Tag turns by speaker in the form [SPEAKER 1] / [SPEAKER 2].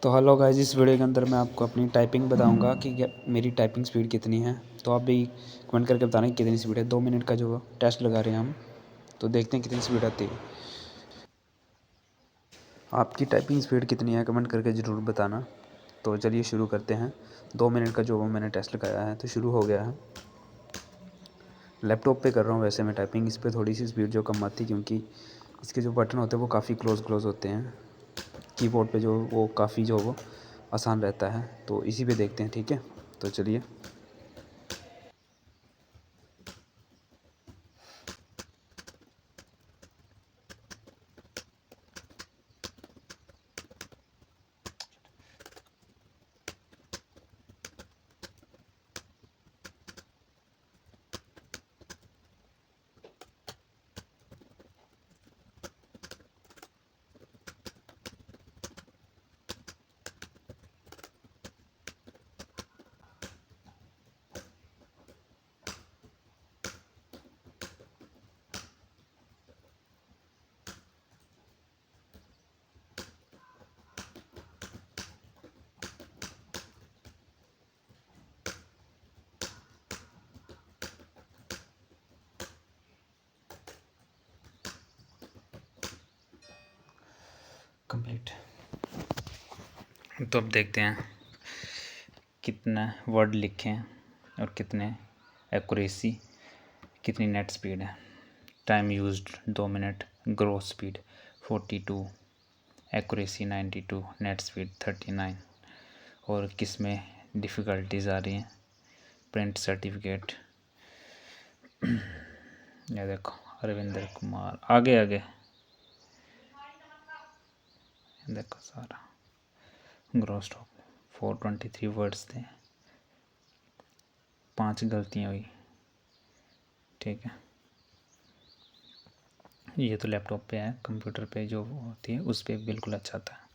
[SPEAKER 1] तो hello guys, इस video के अंदर मैं आपको अपनी टाइपिंग बताऊंगा कि मेरी टाइपिंग स्पीड कितनी है। तो आप भी कमेंट करके बताना कि कितनी स्पीड है। 2 मिनट का जो टेस्ट लगा रहे हैं हम, तो देखते हैं कितनी स्पीड आती है। आपकी टाइपिंग स्पीड कितनी है कमेंट करके ज़रूर बताना। तो चलिए शुरू करते हैं। 2 मिनट का जो मैंने टेस्ट लगाया है तो शुरू हो गया है। लैपटॉप पे कर रहा हूँ वैसे मैं टाइपिंग। इस पर थोड़ी सी स्पीड जो कम आती, क्योंकि इसके जो बटन होते हैं वो काफ़ी क्लोज होते हैं। कीबोर्ड पे जो वो काफ़ी जो वो आसान रहता है, तो इसी पे देखते हैं। ठीक है, तो चलिए। कंप्लीट। तो अब देखते हैं कितना वर्ड लिखे हैं और कितने एक्यूरेसी, कितनी नेट स्पीड है। Time used 2 minute, growth speed 42, accuracy 92, net speed 39। और किस में डिफ़िकल्टीज आ रही हैं। प्रिंट सर्टिफिकेट, ये देखो अरविंदर कुमार, आगे देखो सारा। ग्रोथ स्टॉक 423 वर्ड्स थे, 5 गलतियाँ हुई। ठीक है, ये तो लैपटॉप पे है, कंप्यूटर पे जो होती है उस पर बिल्कुल अच्छा था।